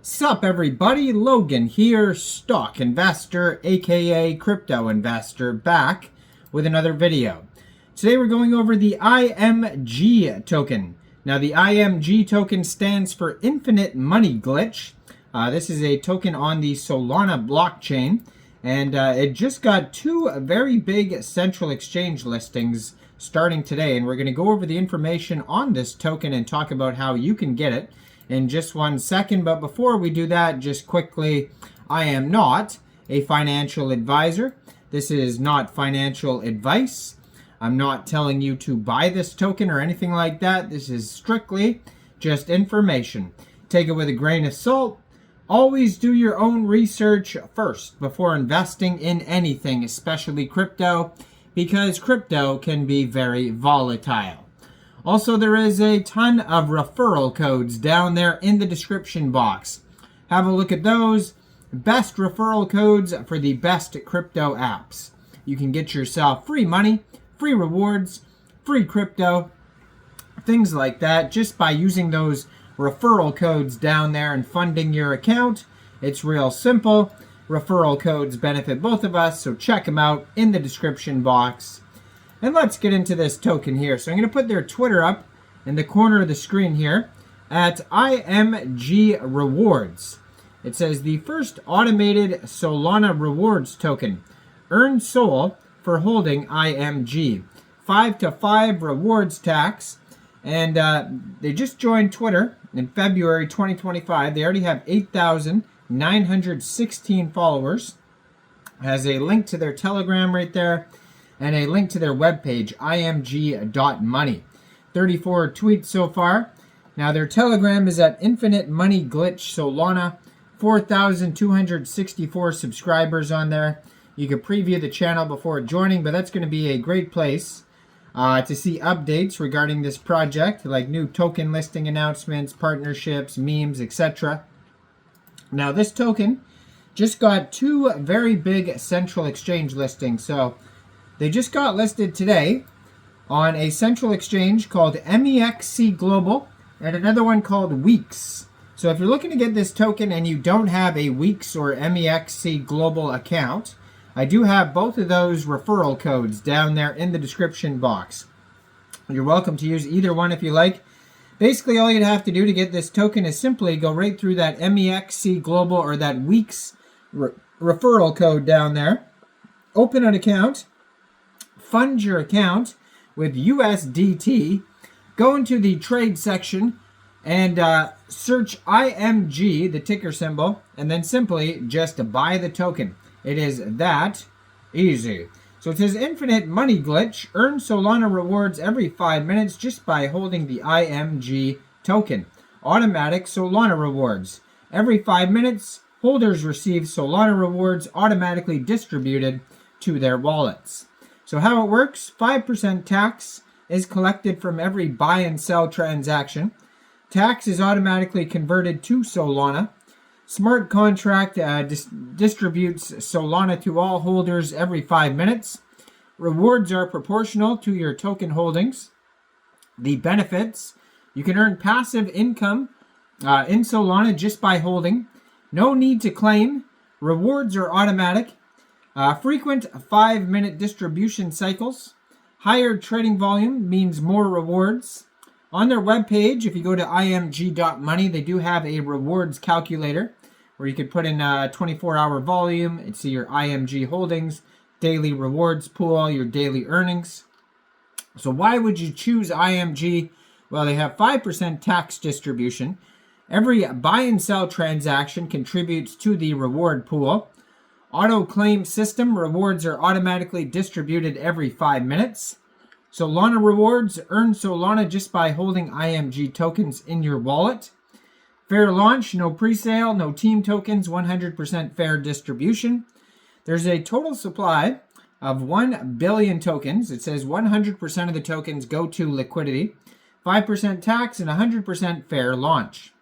Sup everybody, Logan here, stock investor, aka crypto investor, back with another video. Today we're going over the IMG token. Now the IMG token stands for Infinite Money Glitch. This is a token on the Solana blockchain, and it just got two very big central exchange listings starting today, and we're going to go over the information on this token and talk about how you can get it in just 1 second. But before we do that, just quickly, I am not a financial advisor. This is not financial advice. I'm not telling you to buy this token or anything like that. This is strictly just information. Take it with a grain of salt. Always do your own research first before investing in anything, especially crypto, because crypto can be very volatile. Also, there is a ton of referral codes down there in the description box. Have a look at those. Best referral codes for the best crypto apps. You can get yourself free money, free rewards, free crypto, things like that, just by using those referral codes down there and funding your account. It's real simple. Referral codes benefit both of us, so check them out in the description box. And let's get into this token here. So I'm going to put their Twitter up in the corner of the screen here at IMG Rewards. It says the first automated Solana rewards token. Earn SOL for holding IMG. 5/5 rewards tax. And they just joined Twitter in February 2025. They already have 8,916 followers. Has a link to their Telegram right there, and a link to their webpage, img.money. 34 tweets so far. Now their Telegram is at Infinite Money Glitch Solana. 4,264 subscribers on there. You can preview the channel before joining, but that's going to be a great place to see updates regarding this project, like new token listing announcements, partnerships, memes, etc. Now this token just got two very big central exchange listings. So they just got listed today on a central exchange called Mexc Global and another one called Weex. So if you're looking to get this token and you don't have a Weex or Mexc Global account, I do have both of those referral codes down there in the description box. You're welcome to use either one if you like. Basically, all you'd have to do to get this token is simply go right through that Mexc Global or that Weex referral code down there. Open an account. Fund your account with USDT. Go into the trade section and search IMG, the ticker symbol, and then simply just buy the token. It is that easy. So it says Infinite Money Glitch. Earn Solana rewards every 5 minutes just by holding the IMG token. Automatic Solana rewards. Every 5 minutes, holders receive Solana rewards automatically distributed to their wallets. So how it works, 5% tax is collected from every buy and sell transaction. Tax is automatically converted to Solana. Smart contract distributes Solana to all holders every 5 minutes. Rewards are proportional to your token holdings. The benefits, you can earn passive income in Solana just by holding. No need to claim. Rewards are automatic. Frequent 5-minute distribution cycles. Higher trading volume means more rewards. On their webpage, if you go to img.money, they do have a rewards calculator where you could put in 24-hour volume and see your IMG holdings, daily rewards pool, your daily earnings. So why would you choose IMG? Well, they have 5% tax distribution. Every buy and sell transaction contributes to the reward pool. Auto claim system, rewards are automatically distributed every 5 minutes. Solana rewards, earn Solana just by holding IMG tokens in your wallet. Fair launch, no pre-sale, no team tokens, 100% fair distribution. There's a total supply of 1 billion tokens. It says 100% of the tokens go to liquidity, 5% tax, and 100% fair launch.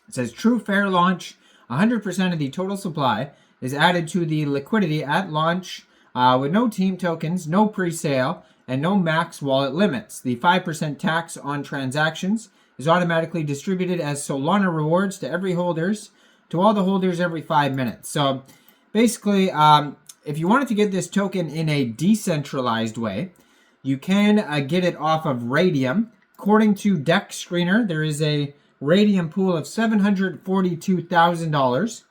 It says true fair launch, 100% of the total supply is added to the liquidity at launch with no team tokens, no pre-sale, and no max wallet limits. The 5% tax on transactions is automatically distributed as Solana rewards to every holders to all the holders every 5 minutes. So basically, if you wanted to get this token in a decentralized way, you can get it off of Raydium. According to Deck Screener, there is a Raydium pool of $742,000,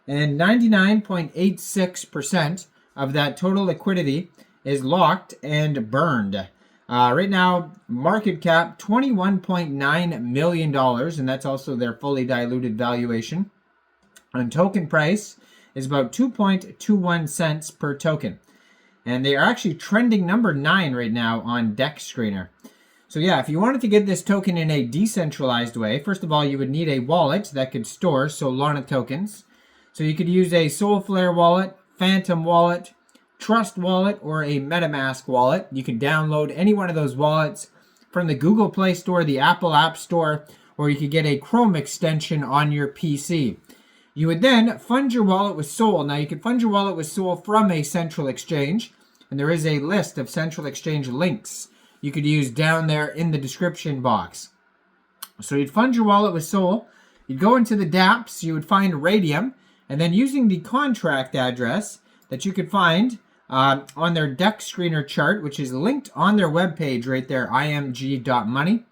and 99.86% of that total liquidity is locked and burned. Right now, market cap $21.9 million, and that's also their fully diluted valuation. And token price is about 2.21 cents per token. And they are actually trending number 9 right now on Deck Screener. So yeah, if you wanted to get this token in a decentralized way, first of all, you would need a wallet that could store Solana tokens. So you could use a Soulflare wallet, Phantom wallet, Trust wallet, or a MetaMask wallet. You can download any one of those wallets from the Google Play Store, the Apple App Store, or you could get a Chrome extension on your PC. You would then fund your wallet with Sol. Now you can fund your wallet with Sol from a central exchange, and there is a list of central exchange links you could use down there in the description box. So you'd fund your wallet with Sol, you'd go into the dApps, you would find Raydium, and then using the contract address that you could find on their Deck Screener chart, which is linked on their webpage right there, img.money,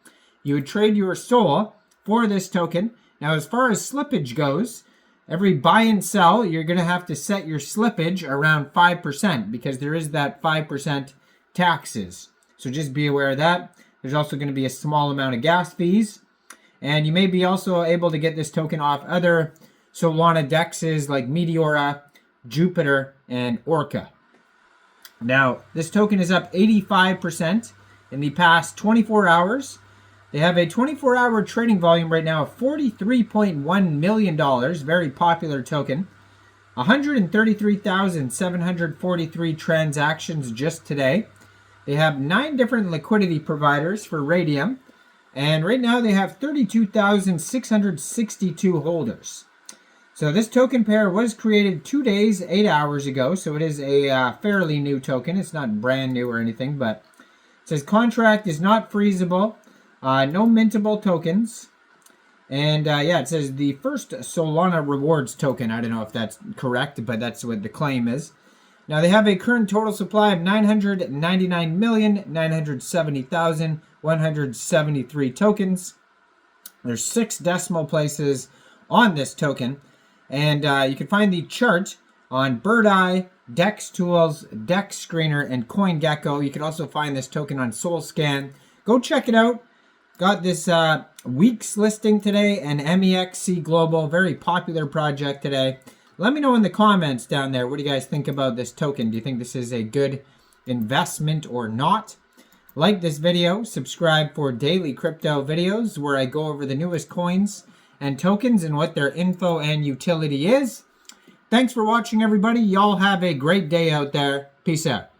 you would trade your Sol for this token. Now, as far as slippage goes, every buy and sell, you're going to have to set your slippage around 5% because there is that 5% taxes. So just be aware of that. There's also going to be a small amount of gas fees. And you may be also able to get this token off other Solana dexes like Meteora, Jupiter, and Orca. Now, this token is up 85% in the past 24 hours. They have a 24-hour trading volume right now of $43.1 million. Very popular token. 133,743 transactions just today. They have 9 different liquidity providers for Raydium. And right now they have 32,662 holders. So this token pair was created 2 days, 8 hours ago. So it is a fairly new token. It's not brand new or anything, but it says contract is not freezable. No mintable tokens. And yeah, it says the first Solana rewards token. I don't know if that's correct, but that's what the claim is. Now they have a current total supply of 999,970,173 tokens. There's 6 decimal places on this token. And you can find the chart on Bird Eye, Dex Tools, Deck Screener, and CoinGecko. You can also find this token on SolScan. Go check it out. Got this Weex listing today and Mexc Global, very popular project today. Let me know in the comments down there, what do you guys think about this token? Do you think this is a good investment or not? Like this video, subscribe for daily crypto videos where I go over the newest coins and tokens and what their info and utility is. Thanks for watching, everybody. Y'all have a great day out there. Peace out.